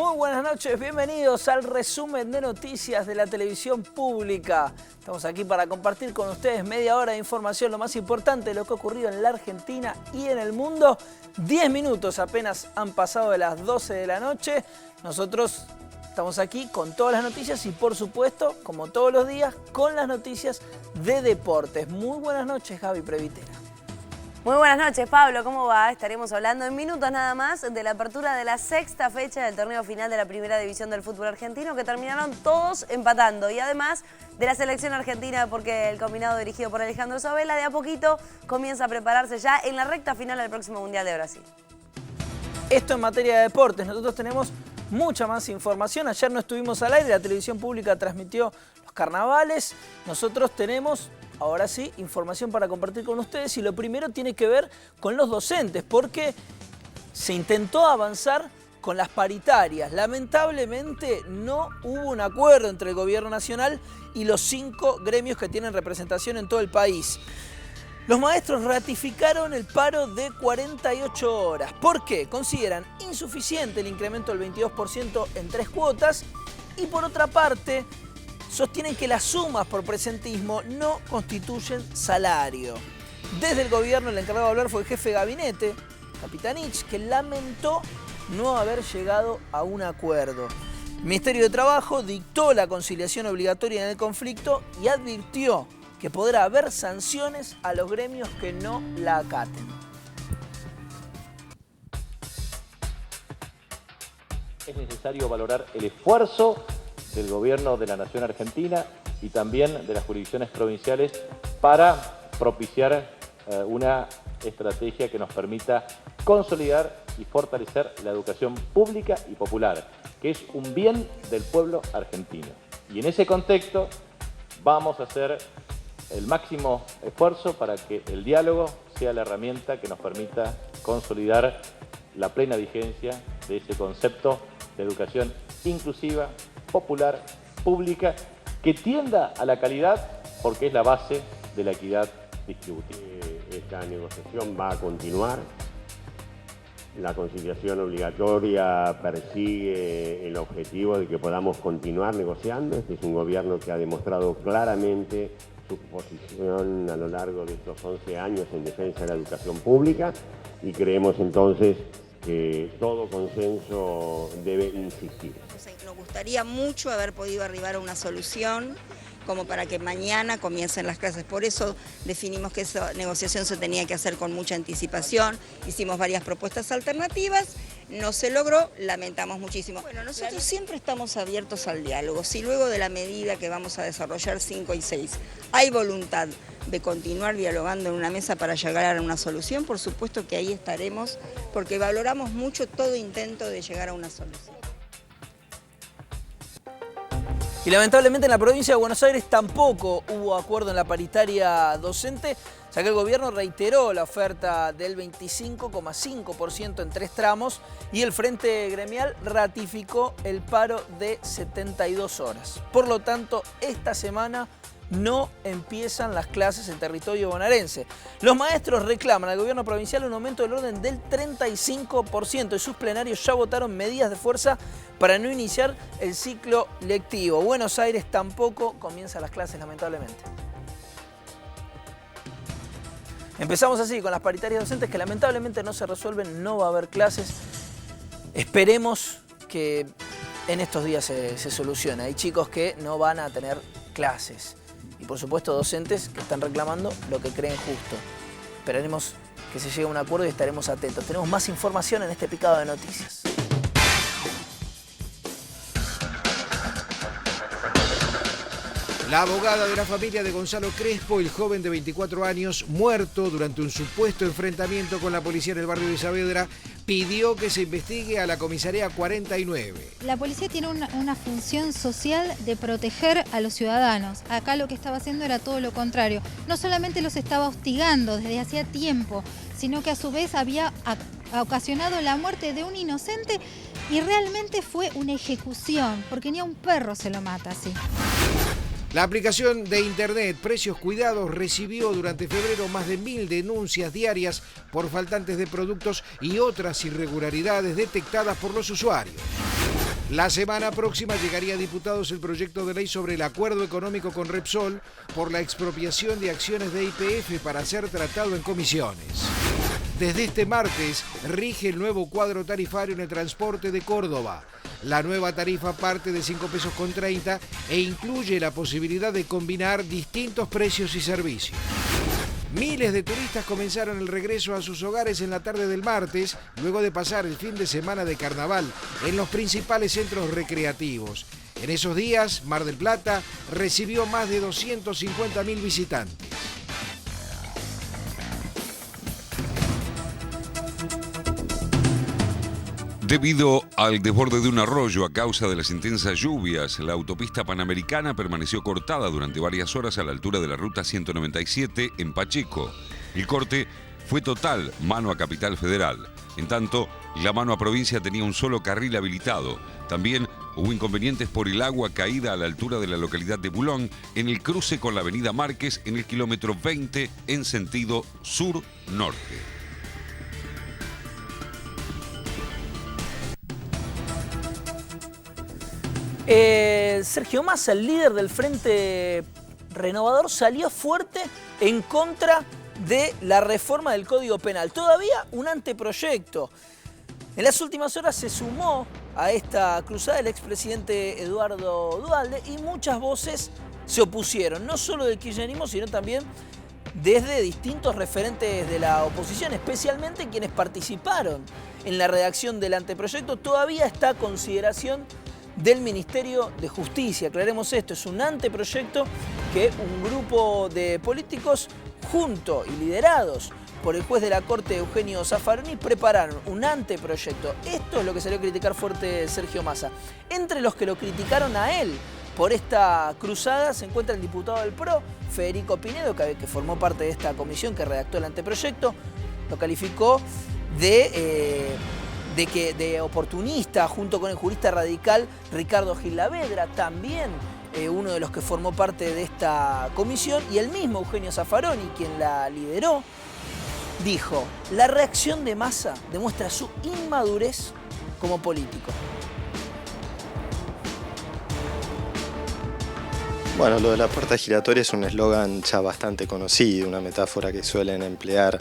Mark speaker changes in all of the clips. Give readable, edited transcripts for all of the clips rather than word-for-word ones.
Speaker 1: Muy buenas noches, bienvenidos al resumen de noticias de la televisión pública. Estamos aquí para compartir con ustedes media hora de información, lo más importante de lo que ha ocurrido en la Argentina y en el mundo. 10 minutos apenas han pasado de las 12 de la noche. Nosotros estamos aquí con todas las noticias y por supuesto, como todos los días, con las noticias de deportes. Muy buenas noches, Gaby Previtera.
Speaker 2: Muy buenas noches, Pablo. ¿Cómo va? Estaremos hablando en minutos nada más de la apertura de la sexta fecha del torneo final de la Primera División del fútbol argentino, que terminaron todos empatando. Y además de la selección argentina, porque el combinado dirigido por Alejandro Sabella de a poquito comienza a prepararse ya en la recta final del próximo Mundial de Brasil.
Speaker 1: Esto en materia de deportes. Nosotros tenemos mucha más información. Ayer no estuvimos al aire, la televisión pública transmitió los carnavales. Nosotros tenemos, ahora sí, información para compartir con ustedes y lo primero tiene que ver con los docentes porque se intentó avanzar con las paritarias. Lamentablemente no hubo un acuerdo entre el gobierno nacional y los 5 gremios que tienen representación en todo el país. Los maestros ratificaron el paro de 48 horas. ¿Por qué? Consideran insuficiente el incremento del 22% en 3 cuotas y por otra parte sostienen que las sumas por presentismo no constituyen salario. Desde el gobierno el encargado de hablar fue el jefe de gabinete, Capitanich, que lamentó no haber llegado a un acuerdo. El Ministerio de Trabajo dictó la conciliación obligatoria en el conflicto y advirtió que podrá haber sanciones a los gremios que no la acaten.
Speaker 3: Es necesario valorar el esfuerzo del gobierno de la Nación Argentina y también de las jurisdicciones provinciales para propiciar una estrategia que nos permita consolidar y fortalecer la educación pública y popular, que es un bien del pueblo argentino. Y en ese contexto vamos a hacer el máximo esfuerzo para que el diálogo sea la herramienta que nos permita consolidar la plena vigencia de ese concepto de educación inclusiva, popular, pública, que tienda a la calidad porque es la base de la equidad distributiva.
Speaker 4: Esta negociación va a continuar. La conciliación obligatoria persigue el objetivo de que podamos continuar negociando. Este es un gobierno que ha demostrado claramente su posición a lo largo de estos 11 años en defensa de la educación pública y creemos entonces que todo consenso debe insistir.
Speaker 5: Nos gustaría mucho haber podido arribar a una solución como para que mañana comiencen las clases. Por eso definimos que esa negociación se tenía que hacer con mucha anticipación. Hicimos varias propuestas alternativas, no se logró, lamentamos muchísimo. Bueno, nosotros siempre estamos abiertos al diálogo. Si luego de la medida que vamos a desarrollar 5 y 6 hay voluntad de continuar dialogando en una mesa para llegar a una solución, por supuesto que ahí estaremos, porque valoramos mucho todo intento de llegar a una solución.
Speaker 1: Y lamentablemente en la provincia de Buenos Aires tampoco hubo acuerdo en la paritaria docente, ya que el gobierno reiteró la oferta del 25,5% en 3 tramos y el Frente Gremial ratificó el paro de 72 horas. Por lo tanto, esta semana no empiezan las clases en territorio bonaerense. Los maestros reclaman al gobierno provincial un aumento del orden del 35% y sus plenarios ya votaron medidas de fuerza para no iniciar el ciclo lectivo. Buenos Aires tampoco comienza las clases, lamentablemente. Empezamos así con las paritarias docentes que lamentablemente no se resuelven, no va a haber clases. Esperemos que en estos días se solucione. Hay chicos que no van a tener clases. Y por supuesto docentes que están reclamando lo que creen justo. Esperaremos que se llegue a un acuerdo y estaremos atentos. Tenemos más información en este picado de noticias.
Speaker 6: La abogada de la familia de Gonzalo Crespo, el joven de 24 años, muerto durante un supuesto enfrentamiento con la policía en el barrio de Saavedra, pidió que se investigue a la comisaría 49.
Speaker 7: La policía tiene una función social de proteger a los ciudadanos. Acá lo que estaba haciendo era todo lo contrario. No solamente los estaba hostigando desde hacía tiempo, sino que a su vez había ocasionado la muerte de un inocente y realmente fue una ejecución, porque ni a un perro se lo mata así.
Speaker 6: La aplicación de internet Precios Cuidados recibió durante febrero más de 1000 denuncias diarias por faltantes de productos y otras irregularidades detectadas por los usuarios. La semana próxima llegaría a diputados el proyecto de ley sobre el acuerdo económico con Repsol por la expropiación de acciones de YPF para ser tratado en comisiones. Desde este martes rige el nuevo cuadro tarifario en el transporte de Córdoba. La nueva tarifa parte de 5,30 pesos e incluye la posibilidad de combinar distintos precios y servicios. Miles de turistas comenzaron el regreso a sus hogares en la tarde del martes, luego de pasar el fin de semana de carnaval en los principales centros recreativos. En esos días, Mar del Plata recibió más de 250.000 visitantes.
Speaker 8: Debido al desborde de un arroyo a causa de las intensas lluvias, la autopista panamericana permaneció cortada durante varias horas a la altura de la ruta 197 en Pacheco. El corte fue total, mano a Capital Federal. En tanto, la mano a provincia tenía un solo carril habilitado. También hubo inconvenientes por el agua caída a la altura de la localidad de Bulón, en el cruce con la avenida Márquez, en el kilómetro 20 en sentido sur-norte.
Speaker 1: Sergio Massa, el líder del Frente Renovador, salió fuerte en contra de la reforma del Código Penal. Todavía un anteproyecto. En las últimas horas se sumó a esta cruzada el expresidente Eduardo Duhalde y muchas voces se opusieron, no solo del kirchnerismo, sino también desde distintos referentes de la oposición, especialmente quienes participaron en la redacción del anteproyecto. Todavía está a consideración del Ministerio de Justicia. Aclaremos esto, es un anteproyecto que un grupo de políticos junto y liderados por el juez de la Corte Eugenio Zaffaroni prepararon un anteproyecto. Esto es lo que salió a criticar fuerte Sergio Massa. Entre los que lo criticaron a él por esta cruzada se encuentra el diputado del PRO, Federico Pinedo, que formó parte de esta comisión que redactó el anteproyecto. Lo calificó de oportunista, junto con el jurista radical Ricardo Gil Lavedra, también uno de los que formó parte de esta comisión, y el mismo Eugenio Zaffaroni, quien la lideró, dijo: la reacción de Massa demuestra su inmadurez como político.
Speaker 9: Bueno, lo de la puerta giratoria es un eslogan ya bastante conocido, una metáfora que suelen emplear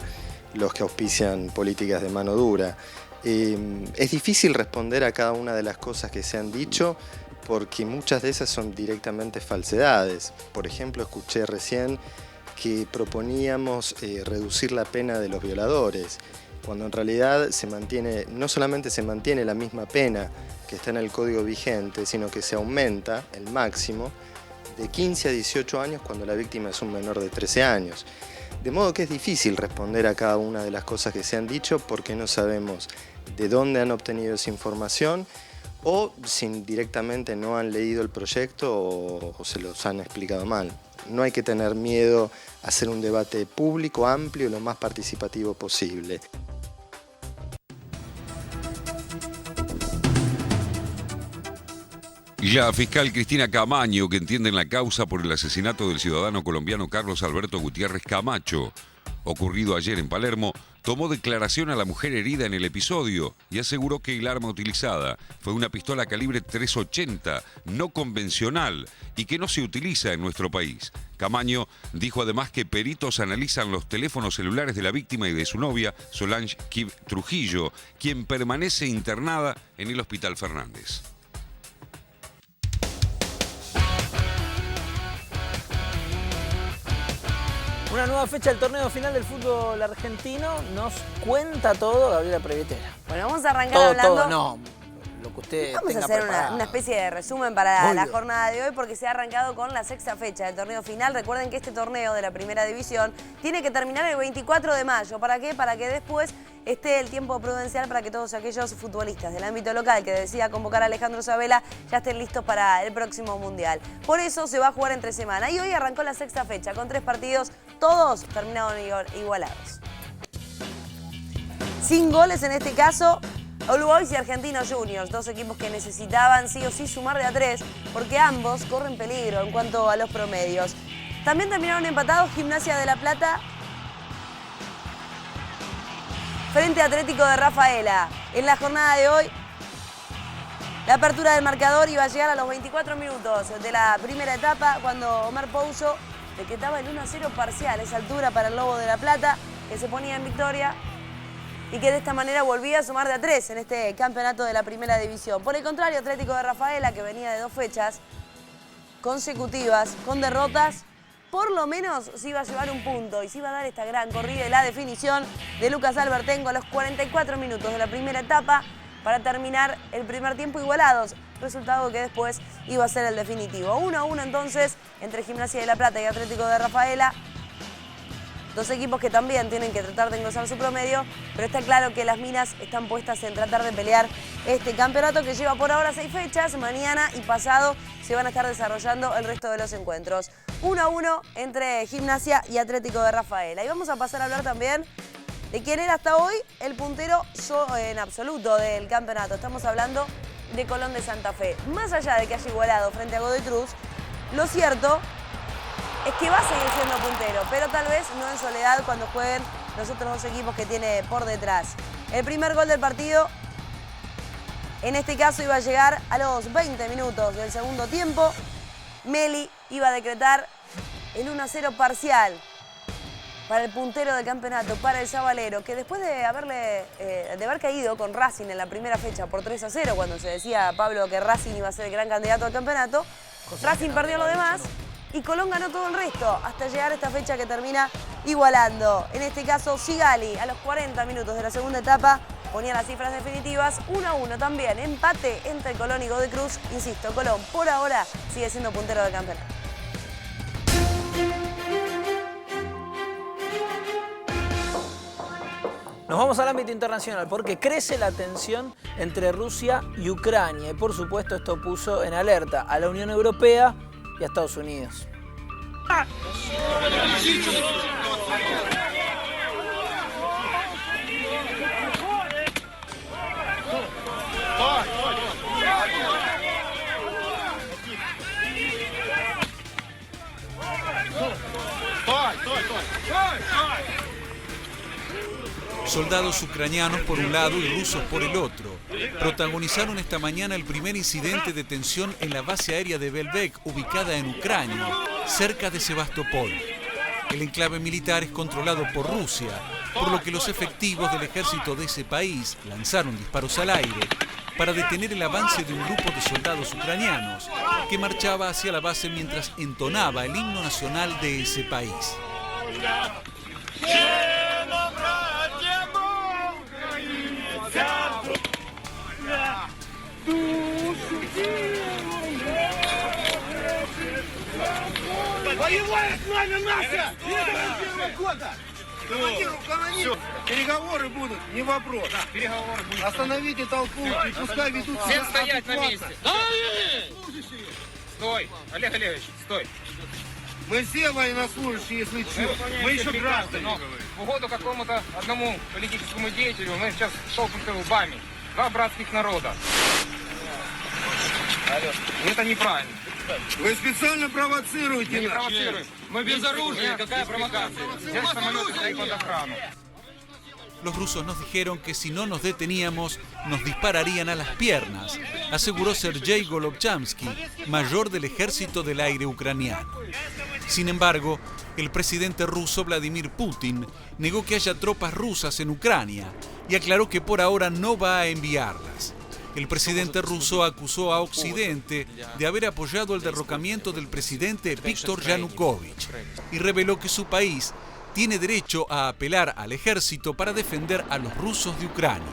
Speaker 9: los que auspician políticas de mano dura. Es difícil responder a cada una de las cosas que se han dicho porque muchas de esas son directamente falsedades. Por ejemplo, escuché recién que proponíamos reducir la pena de los violadores, cuando en realidad no solamente se mantiene la misma pena que está en el código vigente, sino que se aumenta el máximo de 15 a 18 años cuando la víctima es un menor de 13 años. De modo que es difícil responder a cada una de las cosas que se han dicho porque no sabemos de dónde han obtenido esa información o si directamente no han leído el proyecto o se los han explicado mal. No hay que tener miedo a hacer un debate público, amplio y lo más participativo posible.
Speaker 8: La fiscal Cristina Camaño, que entiende en la causa por el asesinato del ciudadano colombiano Carlos Alberto Gutiérrez Camacho, ocurrido ayer en Palermo, tomó declaración a la mujer herida en el episodio y aseguró que el arma utilizada fue una pistola calibre .380, no convencional, y que no se utiliza en nuestro país. Camaño dijo además que peritos analizan los teléfonos celulares de la víctima y de su novia, Solange Kib Trujillo, quien permanece internada en el Hospital Fernández.
Speaker 1: Una nueva fecha del torneo final del fútbol argentino nos cuenta todo Gabriela Previetera.
Speaker 2: Bueno, vamos a arrancar hablando...
Speaker 1: lo que usted
Speaker 2: vamos
Speaker 1: tenga
Speaker 2: a hacer
Speaker 1: preparado.
Speaker 2: una especie de resumen para la jornada de hoy porque se ha arrancado con la sexta fecha del torneo final. Recuerden que este torneo de la primera división tiene que terminar el 24 de mayo. ¿Para qué? Para que después esté el tiempo prudencial para que todos aquellos futbolistas del ámbito local que decida convocar a Alejandro Sabela ya estén listos para el próximo Mundial. Por eso se va a jugar entre semana. Y hoy arrancó la sexta fecha con 3 partidos, todos terminaron igualados. Sin goles en este caso, All Boys y Argentinos Juniors, 2 equipos que necesitaban sí o sí sumar de a 3 porque ambos corren peligro en cuanto a los promedios. También terminaron empatados Gimnasia de La Plata frente a Atlético de Rafaela. En la jornada de hoy La apertura del marcador iba a llegar a los 24 minutos de la primera etapa cuando Omar Pouso decretaba el 1-0 parcial a esa altura para el Lobo de la Plata, que se ponía en victoria y que de esta manera volvía a sumar de a 3 en este campeonato de la primera división. Por el contrario, Atlético de Rafaela, que venía de 2 fechas consecutivas con derrotas, por lo menos se iba a llevar un punto y se iba a dar esta gran corrida y la definición de Lucas Albertengo a los 44 minutos de la primera etapa para terminar el primer tiempo igualados, resultado que después iba a ser el definitivo. 1-1 entonces entre Gimnasia de La Plata y Atlético de Rafaela. Dos equipos que también tienen que tratar de engrosar su promedio, pero está claro que las minas están puestas en tratar de pelear este campeonato que lleva por ahora 6 fechas. Mañana y pasado se van a estar desarrollando el resto de los encuentros. 1-1 entre Gimnasia y Atlético de Rafaela. Y vamos a pasar a hablar también de quién era hasta hoy el puntero en absoluto del campeonato. Estamos hablando de Colón de Santa Fe. Más allá de que haya igualado frente a Godoy Cruz, lo cierto es que va a seguir siendo puntero, pero tal vez no en soledad cuando jueguen los otros 2 equipos que tiene por detrás. El primer gol del partido, en este caso, iba a llegar a los 20 minutos del segundo tiempo. Meli iba a decretar el 1-0 parcial para el puntero del campeonato, para el Sabalero, que después de haber caído con Racing en la primera fecha por 3-0, cuando se decía, Pablo, que Racing iba a ser el gran candidato al campeonato, Racing perdió lo demás y Colón ganó todo el resto, hasta llegar a esta fecha que termina igualando. En este caso, Sigali, a los 40 minutos de la segunda etapa, ponía las cifras definitivas. 1-1 también, empate entre Colón y Godoy Cruz. Insisto, Colón por ahora sigue siendo puntero del campeonato.
Speaker 1: Nos vamos al ámbito internacional porque crece la tensión entre Rusia y Ucrania y por supuesto esto puso en alerta a la Unión Europea y a Estados Unidos.
Speaker 10: Soldados ucranianos por un lado y rusos por el otro protagonizaron esta mañana el primer incidente de tensión en la base aérea de Belbek, ubicada en Ucrania, cerca de Sebastopol. El enclave militar es controlado por Rusia, por lo que los efectivos del ejército de ese país lanzaron disparos al aire para detener el avance de un grupo de soldados ucranianos que marchaba hacia la base mientras entonaba el himno nacional de ese país.
Speaker 11: Переговоры будут, не вопрос. Остановите толпу и пускай ведут себя адекватно. Стой, Олег Олегович, стой. Мы все военнослужащие, если что. Мы еще граждане. В угоду какому-то одному политическому деятелю мы сейчас столкнуты лбами. 2 братских народа. Это неправильно. Вы специально провоцируете нас. Не провоцируем. Мы без оружия. Какая провокация? Взять самолет и под охрану.
Speaker 10: Los rusos nos dijeron que si no nos deteníamos, nos dispararían a las piernas, aseguró Sergei Golovchansky, mayor del ejército del aire ucraniano. Sin embargo, el presidente ruso Vladimir Putin negó que haya tropas rusas en Ucrania y aclaró que por ahora no va a enviarlas. El presidente ruso acusó a Occidente de haber apoyado el derrocamiento del presidente Viktor Yanukovych y reveló que su país tiene derecho a apelar al ejército para defender a los rusos de Ucrania.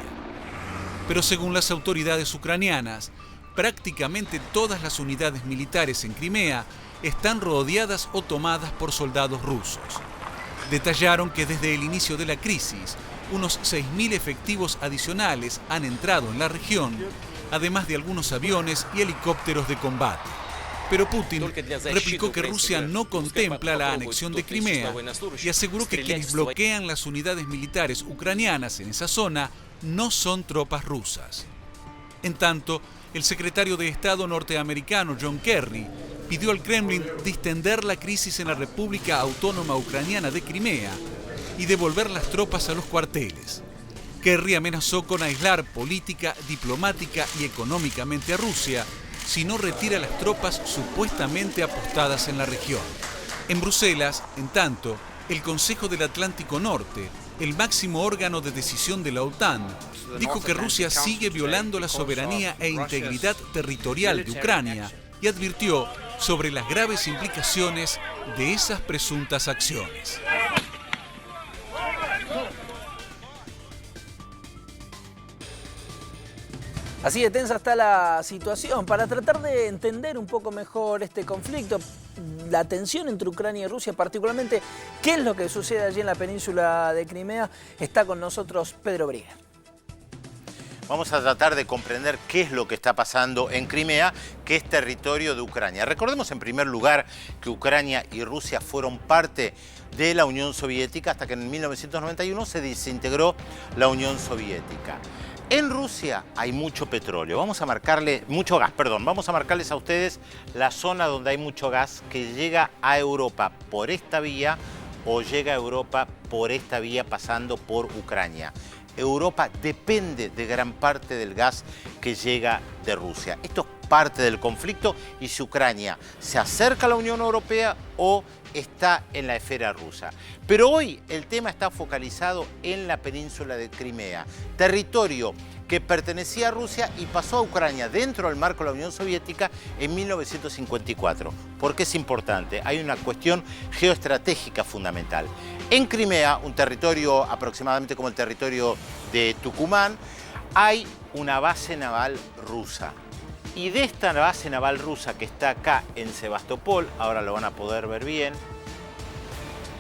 Speaker 10: Pero según las autoridades ucranianas, prácticamente todas las unidades militares en Crimea están rodeadas o tomadas por soldados rusos. Detallaron que desde el inicio de la crisis, unos 6.000 efectivos adicionales han entrado en la región, además de algunos aviones y helicópteros de combate. Pero Putin replicó que Rusia no contempla la anexión de Crimea y aseguró que quienes bloquean las unidades militares ucranianas en esa zona no son tropas rusas. En tanto, el secretario de Estado norteamericano John Kerry pidió al Kremlin distender la crisis en la República Autónoma Ucraniana de Crimea y devolver las tropas a los cuarteles. Kerry amenazó con aislar política, diplomática y económicamente a Rusia si no retira las tropas supuestamente apostadas en la región. En Bruselas, en tanto, el Consejo del Atlántico Norte, el máximo órgano de decisión de la OTAN, dijo que Rusia sigue violando la soberanía e integridad territorial de Ucrania y advirtió sobre las graves implicaciones de esas presuntas acciones.
Speaker 1: Así de tensa está la situación. Para tratar de entender un poco mejor este conflicto, la tensión entre Ucrania y Rusia, particularmente qué es lo que sucede allí en la península de Crimea, está con nosotros Pedro Briguer.
Speaker 12: Vamos a tratar de comprender qué es lo que está pasando en Crimea, que es territorio de Ucrania. Recordemos en primer lugar que Ucrania y Rusia fueron parte de la Unión Soviética hasta que en 1991 se desintegró la Unión Soviética. En Rusia hay mucho petróleo, vamos a marcarles a ustedes la zona donde hay mucho gas que llega a Europa por esta vía o llega a Europa por esta vía pasando por Ucrania. Europa depende de gran parte del gas que llega de Rusia. Esto es parte del conflicto y si Ucrania se acerca a la Unión Europea o está en la esfera rusa. Pero hoy el tema está focalizado en la península de Crimea, territorio que pertenecía a Rusia y pasó a Ucrania dentro del marco de la Unión Soviética en 1954. ¿Por qué es importante? Hay una cuestión geoestratégica fundamental. En Crimea, un territorio aproximadamente como el territorio de Tucumán, hay una base naval rusa. Y de esta base naval rusa que está acá en Sebastopol, ahora lo van a poder ver bien,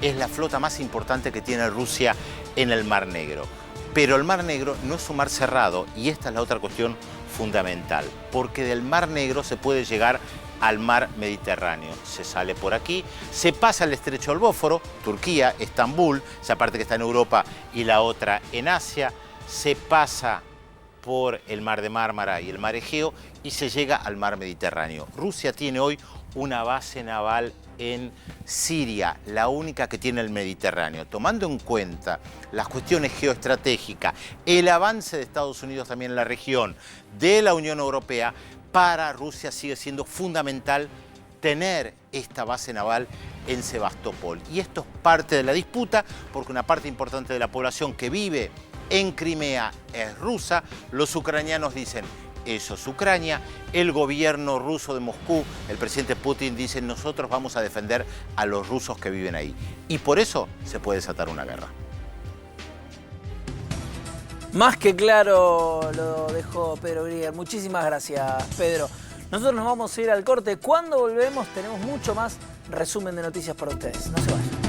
Speaker 12: es la flota más importante que tiene Rusia en el Mar Negro. Pero el Mar Negro no es un mar cerrado y esta es la otra cuestión fundamental, porque del Mar Negro se puede llegar al mar Mediterráneo. Se sale por aquí, se pasa el estrecho del Bósforo, Turquía, Estambul, esa parte que está en Europa y la otra en Asia, se pasa por el mar de Mármara y el mar Egeo y se llega al mar Mediterráneo. Rusia tiene hoy una base naval en Siria, la única que tiene el Mediterráneo. Tomando en cuenta las cuestiones geoestratégicas, el avance de Estados Unidos también en la región, de la Unión Europea, para Rusia sigue siendo fundamental tener esta base naval en Sebastopol. Y esto es parte de la disputa, porque una parte importante de la población que vive en Crimea es rusa. Los ucranianos dicen, eso es Ucrania. El gobierno ruso de Moscú, el presidente Putin, dice, nosotros vamos a defender a los rusos que viven ahí. Y por eso se puede desatar una guerra.
Speaker 1: Más que claro lo dejó Pedro Briguer. Muchísimas gracias, Pedro. Nosotros nos vamos a ir al corte. Cuando volvemos tenemos mucho más resumen de noticias para ustedes. No se vayan.